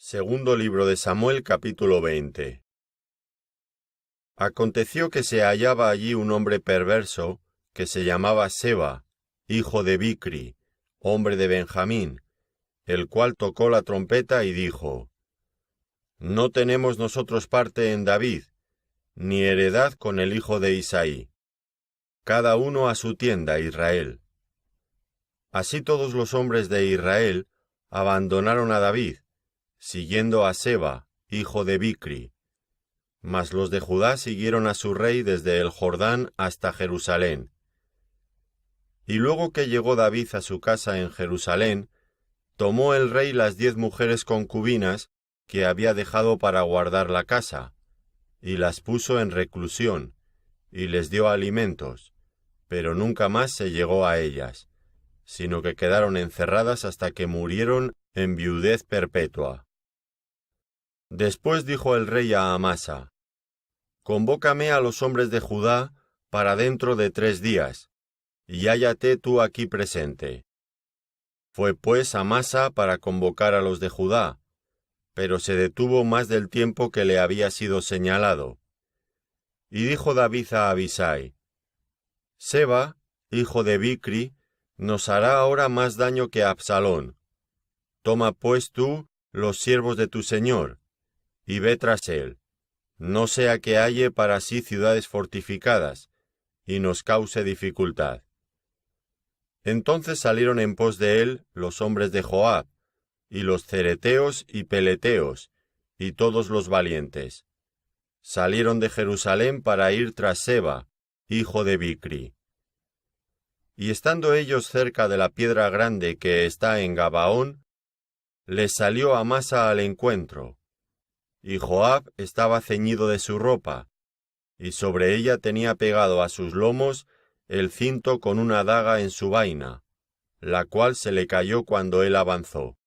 Segundo libro de Samuel, capítulo 20. Aconteció que se hallaba allí un hombre perverso, que se llamaba Seba, hijo de Bicri, hombre de Benjamín, el cual tocó la trompeta y dijo: No tenemos nosotros parte en David, ni heredad con el hijo de Isaí. Cada uno a su tienda, Israel. Así todos los hombres de Israel abandonaron a David, siguiendo a Seba, hijo de Bicri. Mas los de Judá siguieron a su rey desde el Jordán hasta Jerusalén. Y luego que llegó David a su casa en Jerusalén, tomó el rey las 10 mujeres concubinas que había dejado para guardar la casa, y las puso en reclusión, y les dio alimentos, pero nunca más se llegó a ellas, sino que quedaron encerradas hasta que murieron en viudez perpetua. Después dijo el rey a Amasa: Convócame a los hombres de Judá para dentro de 3 días, y hállate tú aquí presente. Fue pues Amasa para convocar a los de Judá, pero se detuvo más del tiempo que le había sido señalado. Y dijo David a Abisai: Seba, hijo de Bicri, nos hará ahora más daño que Absalón. Toma pues tú los siervos de tu señor, y ve tras él, no sea que halle para sí ciudades fortificadas, y nos cause dificultad. Entonces salieron en pos de él los hombres de Joab, y los cereteos y peleteos, y todos los valientes. Salieron de Jerusalén para ir tras Seba, hijo de Bicri. Y estando ellos cerca de la piedra grande que está en Gabaón, les salió Amasa al encuentro, y Joab estaba ceñido de su ropa, y sobre ella tenía pegado a sus lomos el cinto con una daga en su vaina, la cual se le cayó cuando él avanzó.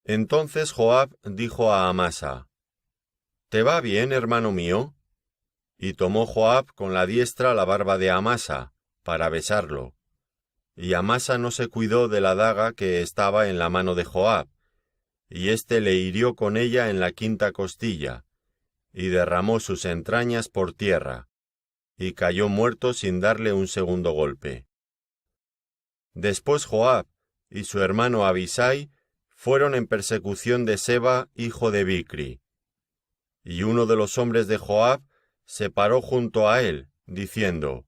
Entonces Joab dijo a Amasa: ¿Te va bien, hermano mío? Y tomó Joab con la diestra la barba de Amasa, para besarlo. Y Amasa no se cuidó de la daga que estaba en la mano de Joab, y éste le hirió con ella en la 5ª costilla, y derramó sus entrañas por tierra, y cayó muerto sin darle un segundo golpe. Después Joab y su hermano Abisai fueron en persecución de Seba, hijo de Bicri. Y uno de los hombres de Joab se paró junto a él, diciendo: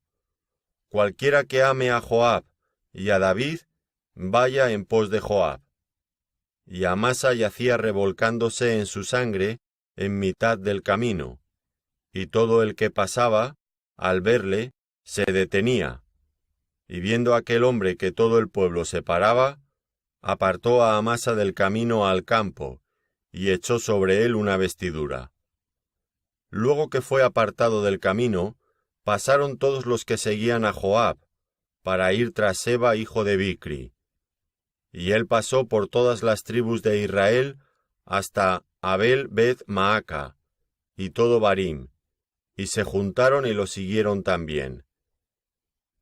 Cualquiera que ame a Joab y a David, vaya en pos de Joab. Y Amasa yacía revolcándose en su sangre en mitad del camino, y todo el que pasaba, al verle, se detenía, y viendo aquel hombre que todo el pueblo se paraba, apartó a Amasa del camino al campo, y echó sobre él una vestidura. Luego que fue apartado del camino, pasaron todos los que seguían a Joab, para ir tras Seba, hijo de Bicri. Y él pasó por todas las tribus de Israel hasta Abel-Beth-Maaca, y todo Barim, y se juntaron y lo siguieron también.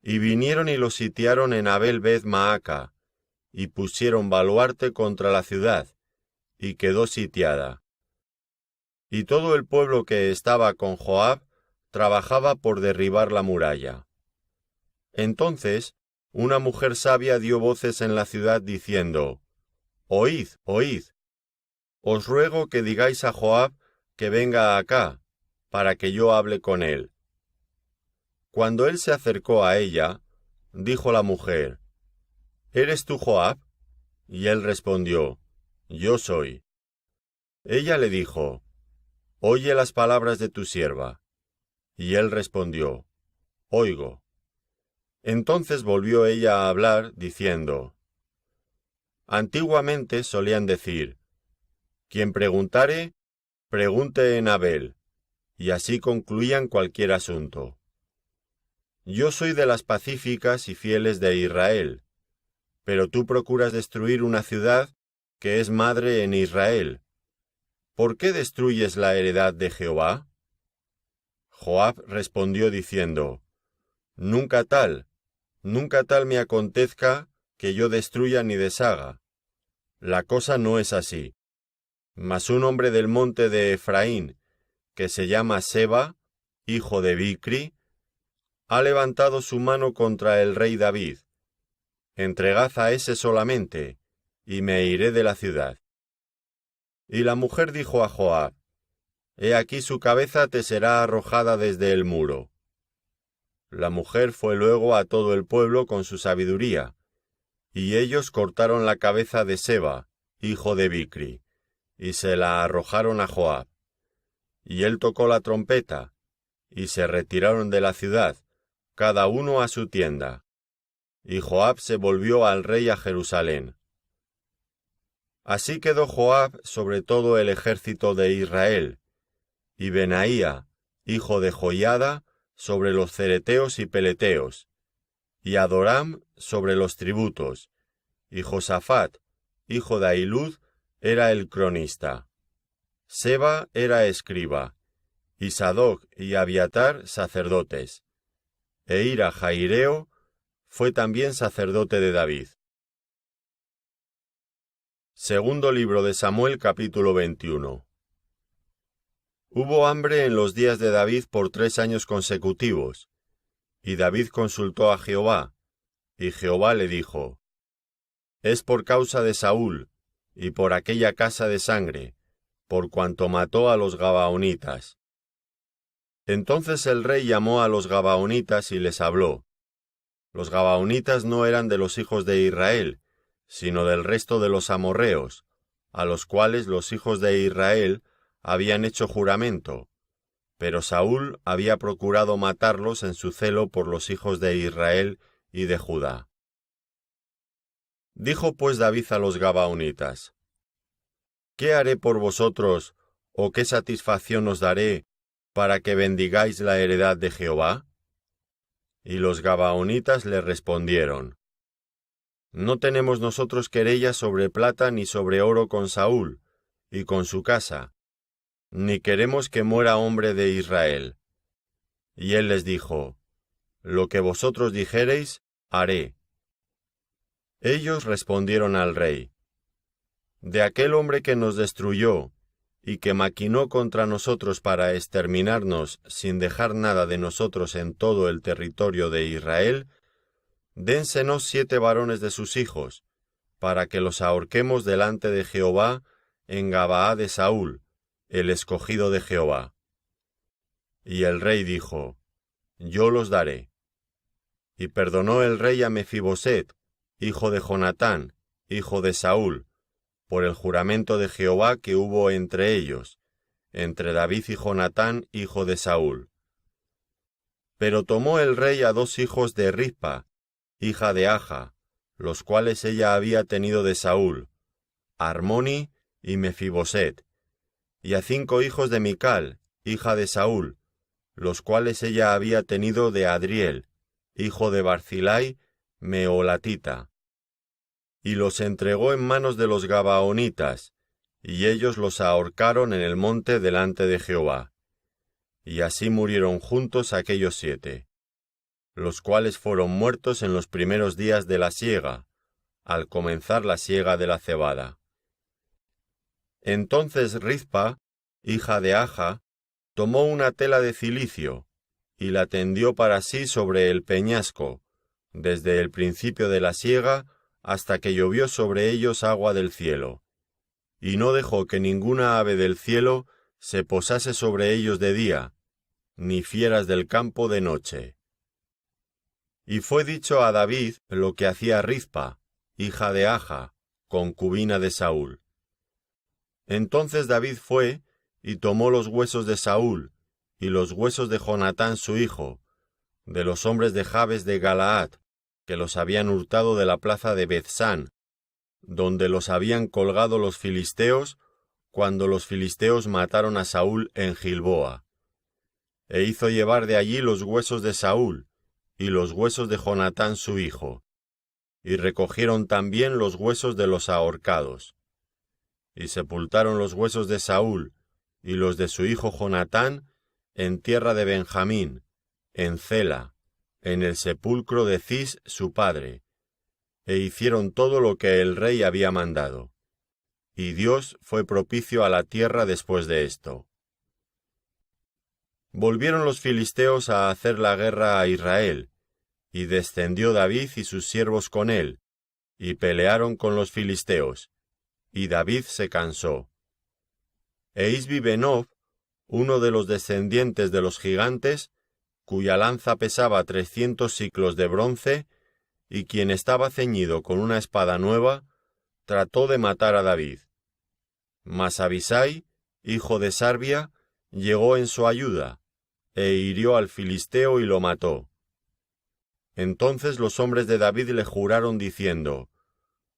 Y vinieron y lo sitiaron en Abel-Beth-Maaca, y pusieron baluarte contra la ciudad, y quedó sitiada. Y todo el pueblo que estaba con Joab trabajaba por derribar la muralla. Entonces una mujer sabia dio voces en la ciudad diciendo: Oíd, oíd. Os ruego que digáis a Joab que venga acá, para que yo hable con él. Cuando él se acercó a ella, dijo la mujer: ¿Eres tú Joab? Y él respondió: Yo soy. Ella le dijo: Oye las palabras de tu sierva. Y él respondió: Oigo. Entonces volvió ella a hablar, diciendo: Antiguamente solían decir: Quien preguntare, pregunte en Abel, y así concluían cualquier asunto. Yo soy de las pacíficas y fieles de Israel, pero tú procuras destruir una ciudad que es madre en Israel. ¿Por qué destruyes la heredad de Jehová? Joab respondió diciendo: Nunca tal me acontezca que yo destruya ni deshaga. La cosa no es así. Mas un hombre del monte de Efraín, que se llama Seba, hijo de Bicri, ha levantado su mano contra el rey David. Entregad a ese solamente, y me iré de la ciudad. Y la mujer dijo a Joab: He aquí su cabeza te será arrojada desde el muro. La mujer fue luego a todo el pueblo con su sabiduría, y ellos cortaron la cabeza de Seba, hijo de Bicri, y se la arrojaron a Joab. Y él tocó la trompeta, y se retiraron de la ciudad, cada uno a su tienda. Y Joab se volvió al rey a Jerusalén. Así quedó Joab sobre todo el ejército de Israel, y Benaía, hijo de Joiada, sobre los cereteos y peleteos, y Adoram sobre los tributos, y Josafat, hijo de Ahilud, era el cronista. Seba era escriba, y Sadoc y Abiatar sacerdotes. E Ira Jaireo fue también sacerdote de David. Segundo libro de Samuel, capítulo 21. Hubo hambre en los días de David por 3 años consecutivos, y David consultó a Jehová, y Jehová le dijo: Es por causa de Saúl, y por aquella casa de sangre, por cuanto mató a los gabaonitas. Entonces el rey llamó a los gabaonitas y les habló. Los gabaonitas no eran de los hijos de Israel, sino del resto de los amorreos, a los cuales los hijos de Israel habían hecho juramento, pero Saúl había procurado matarlos en su celo por los hijos de Israel y de Judá. Dijo pues David a los gabaonitas: ¿Qué haré por vosotros, o qué satisfacción os daré, para que bendigáis la heredad de Jehová? Y los gabaonitas le respondieron: No tenemos nosotros querella sobre plata ni sobre oro con Saúl, y con su casa, ni queremos que muera hombre de Israel. Y él les dijo: Lo que vosotros dijereis, haré. Ellos respondieron al rey: De aquel hombre que nos destruyó, y que maquinó contra nosotros para exterminarnos sin dejar nada de nosotros en todo el territorio de Israel, dénsenos 7 varones de sus hijos, para que los ahorquemos delante de Jehová en Gabaa de Saúl, el escogido de Jehová. Y el rey dijo: Yo los daré. Y perdonó el rey a Mefiboset, hijo de Jonatán, hijo de Saúl, por el juramento de Jehová que hubo entre ellos, entre David y Jonatán, hijo de Saúl. Pero tomó el rey a 2 hijos de Rispa, hija de Aja, los cuales ella había tenido de Saúl, Armoni y Mefiboset, y a 5 hijos de Mical, hija de Saúl, los cuales ella había tenido de Adriel, hijo de Barzilai, meolatita. Y los entregó en manos de los gabaonitas, y ellos los ahorcaron en el monte delante de Jehová. Y así murieron juntos aquellos 7, los cuales fueron muertos en los primeros días de la siega, al comenzar la siega de la cebada. Entonces Rizpa, hija de Aja, tomó una tela de cilicio, y la tendió para sí sobre el peñasco, desde el principio de la siega hasta que llovió sobre ellos agua del cielo, y no dejó que ninguna ave del cielo se posase sobre ellos de día, ni fieras del campo de noche. Y fue dicho a David lo que hacía Rizpa, hija de Aja, concubina de Saúl. Entonces David fue y tomó los huesos de Saúl y los huesos de Jonatán su hijo, de los hombres de Jabes de Galaad, que los habían hurtado de la plaza de Bethsán, donde los habían colgado los filisteos, cuando los filisteos mataron a Saúl en Gilboa. E hizo llevar de allí los huesos de Saúl, y los huesos de Jonatán su hijo, y recogieron también los huesos de los ahorcados. Y sepultaron los huesos de Saúl, y los de su hijo Jonatán, en tierra de Benjamín, en Cela, en el sepulcro de Cis su padre, e hicieron todo lo que el rey había mandado. y Dios fue propicio a la tierra después de esto. Volvieron los filisteos a hacer la guerra a Israel, y descendió David y sus siervos con él, y pelearon con los filisteos, y David se cansó. E Isbi-Benob, uno de los descendientes de los gigantes, cuya lanza pesaba 300 siclos de bronce, y quien estaba ceñido con una espada nueva, trató de matar a David. Mas Abisai, hijo de Sarbia, llegó en su ayuda, e hirió al filisteo y lo mató. Entonces los hombres de David le juraron diciendo: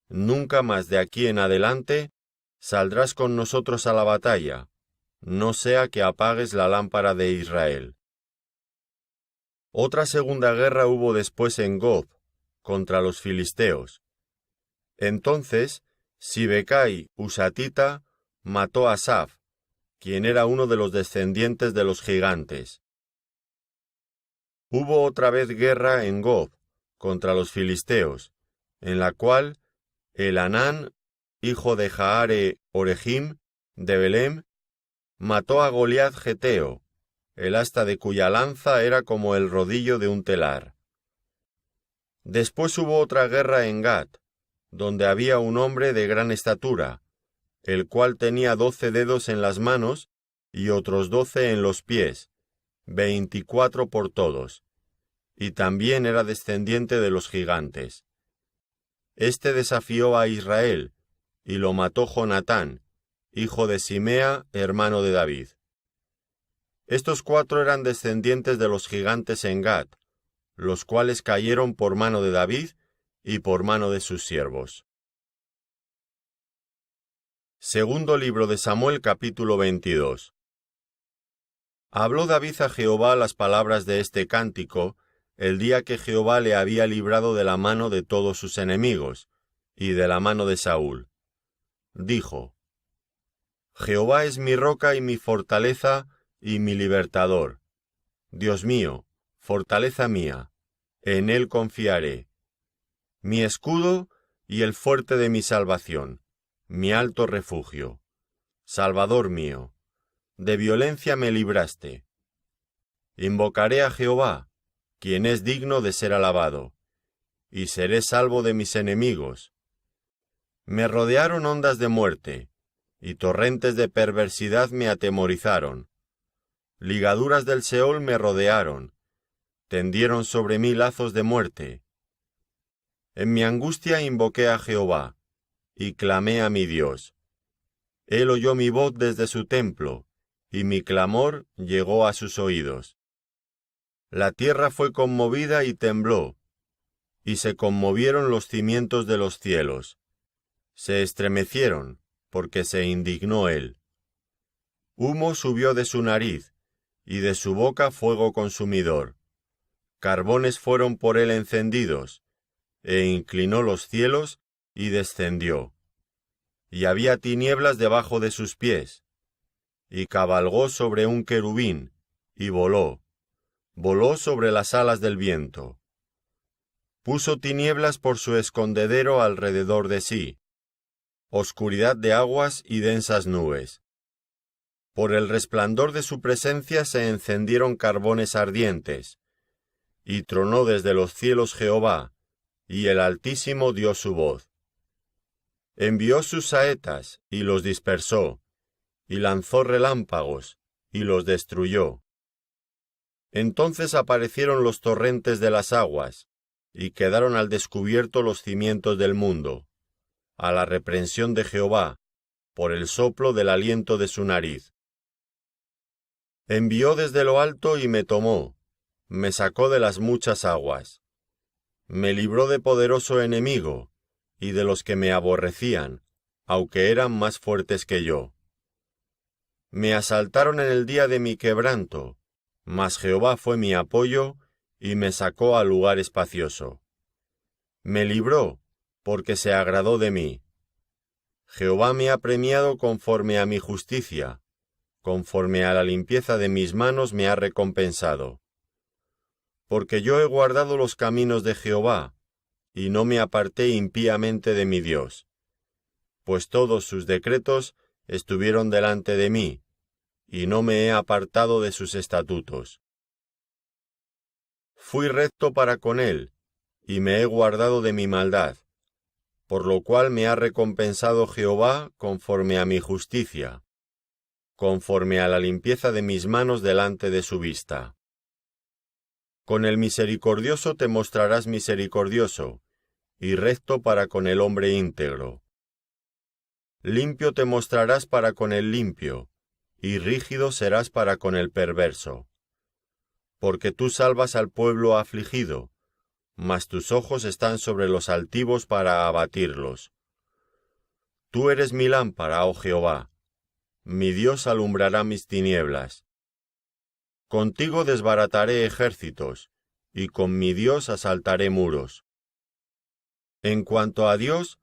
«Nunca más de aquí en adelante saldrás con nosotros a la batalla, no sea que apagues la lámpara de Israel». Otra segunda guerra hubo después en Gob, contra los filisteos. Entonces, Sibecai husatita mató a Asaf, quien era uno de los descendientes de los gigantes. Hubo otra vez guerra en Gob, contra los filisteos, en la cual Elhanán, hijo de Jaare Orejim, de Belem, mató a Goliat geteo, el asta de cuya lanza era como el rodillo de un telar. Después hubo otra guerra en Gat, donde había un hombre de gran estatura, el cual tenía 12 dedos en las manos y otros 12 en los pies, 24 por todos, y también era descendiente de los gigantes. Este desafió a Israel, y lo mató Jonatán, hijo de Simea, hermano de David. Estos 4 eran descendientes de los gigantes en Gat, los cuales cayeron por mano de David y por mano de sus siervos. Segundo libro de Samuel, capítulo 22. Habló David a Jehová las palabras de este cántico el día que Jehová le había librado de la mano de todos sus enemigos, y de la mano de Saúl. Dijo: Jehová es mi roca y mi fortaleza y mi libertador. Dios mío, fortaleza mía, en él confiaré. Mi escudo y el fuerte de mi salvación, mi alto refugio. Salvador mío, de violencia me libraste. Invocaré a Jehová, quien es digno de ser alabado, y seré salvo de mis enemigos. Me rodearon ondas de muerte, y torrentes de perversidad me atemorizaron. Ligaduras del Seol me rodearon, tendieron sobre mí lazos de muerte. En mi angustia invoqué a Jehová, y clamé a mi Dios. Él oyó mi voz desde su templo, y mi clamor llegó a sus oídos. La tierra fue conmovida y tembló, y se conmovieron los cimientos de los cielos. Se estremecieron, porque se indignó él. Humo subió de su nariz, y de su boca fuego consumidor. Carbones fueron por él encendidos, e inclinó los cielos y descendió. Y había tinieblas debajo de sus pies. Y cabalgó sobre un querubín, y voló sobre las alas del viento. Puso tinieblas por su escondedero alrededor de sí, oscuridad de aguas y densas nubes. Por el resplandor de su presencia se encendieron carbones ardientes, y tronó desde los cielos Jehová, y el Altísimo dio su voz. Envió sus saetas, y los dispersó, y lanzó relámpagos, y los destruyó. Entonces aparecieron los torrentes de las aguas, y quedaron al descubierto los cimientos del mundo, a la reprensión de Jehová, por el soplo del aliento de su nariz. Envió desde lo alto y me tomó, me sacó de las muchas aguas. Me libró de poderoso enemigo, y de los que me aborrecían, aunque eran más fuertes que yo. Me asaltaron en el día de mi quebranto, mas Jehová fue mi apoyo, y me sacó a lugar espacioso. Me libró, porque se agradó de mí. Jehová me ha premiado conforme a mi justicia, conforme a la limpieza de mis manos me ha recompensado. Porque yo he guardado los caminos de Jehová, y no me aparté impíamente de mi Dios. pues todos sus decretos estuvieron delante de mí, y no me he apartado de sus estatutos. Fui recto para con él, y me he guardado de mi maldad, por lo cual me ha recompensado Jehová conforme a mi justicia, conforme a la limpieza de mis manos delante de su vista. Con el misericordioso te mostrarás misericordioso, y recto para con el hombre íntegro. Limpio te mostrarás para con el limpio, y rígido serás para con el perverso. Porque tú salvas al pueblo afligido, mas tus ojos están sobre los altivos para abatirlos. Tú eres mi lámpara, oh Jehová, mi Dios alumbrará mis tinieblas. Contigo desbarataré ejércitos, y con mi Dios asaltaré muros. En cuanto a Dios,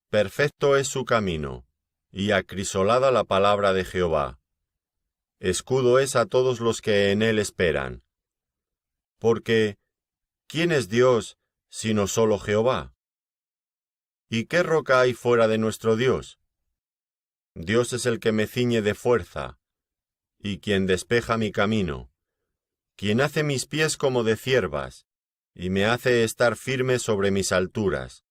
perfecto es su camino, y acrisolada la palabra de Jehová. Escudo es a todos los que en él esperan. Porque, ¿quién es Dios sino solo Jehová? ¿Y qué roca hay fuera de nuestro Dios? Dios es el que me ciñe de fuerza, y quien despeja mi camino, quien hace mis pies como de ciervas, y me hace estar firme sobre mis alturas,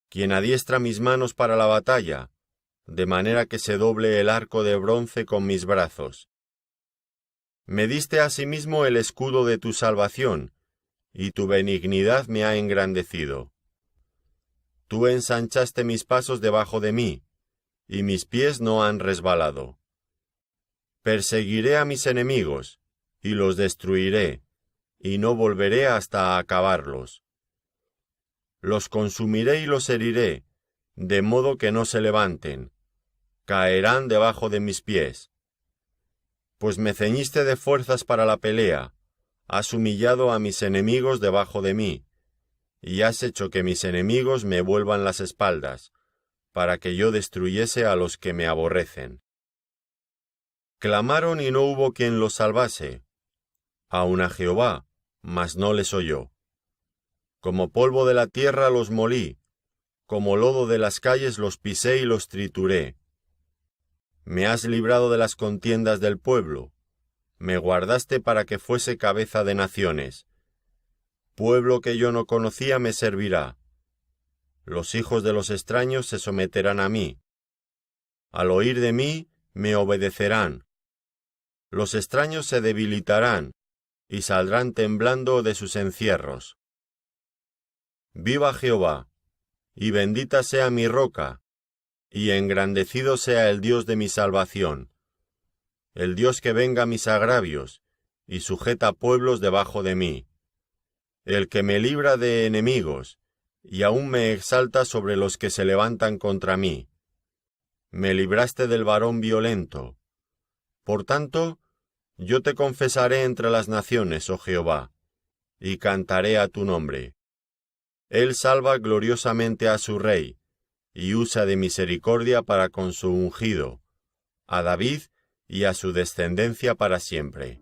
quien adiestra mis manos para la batalla, de manera que se doble el arco de bronce con mis brazos. Me diste asimismo el escudo de tu salvación, y tu benignidad me ha engrandecido. Tú ensanchaste mis pasos debajo de mí, y mis pies no han resbalado. Perseguiré a mis enemigos, y los destruiré, y no volveré hasta acabarlos. Los consumiré y los heriré, de modo que no se levanten. Caerán debajo de mis pies. Pues me ceñiste de fuerzas para la pelea, has humillado a mis enemigos debajo de mí, y has hecho que mis enemigos me vuelvan las espaldas, para que yo destruyese a los que me aborrecen. Clamaron y no hubo quien los salvase, aun a Jehová, mas no les oyó. Como polvo de la tierra los molí, como lodo de las calles los pisé y los trituré. Me has librado de las contiendas del pueblo, me guardaste para que fuese cabeza de naciones. Pueblo que yo no conocía me servirá. Los hijos de los extraños se someterán a mí. Al oír de mí, me obedecerán. Los extraños se debilitarán, y saldrán temblando de sus encierros. Viva Jehová, y bendita sea mi roca, y engrandecido sea el Dios de mi salvación, el Dios que venga mis agravios, y sujeta pueblos debajo de mí, el que me libra de enemigos, y aún me exalta sobre los que se levantan contra mí. Me libraste del varón violento. Por tanto, yo te confesaré entre las naciones, oh Jehová, y cantaré a tu nombre. Él salva gloriosamente a su rey, y usa de misericordia para con su ungido, a David y a su descendencia para siempre.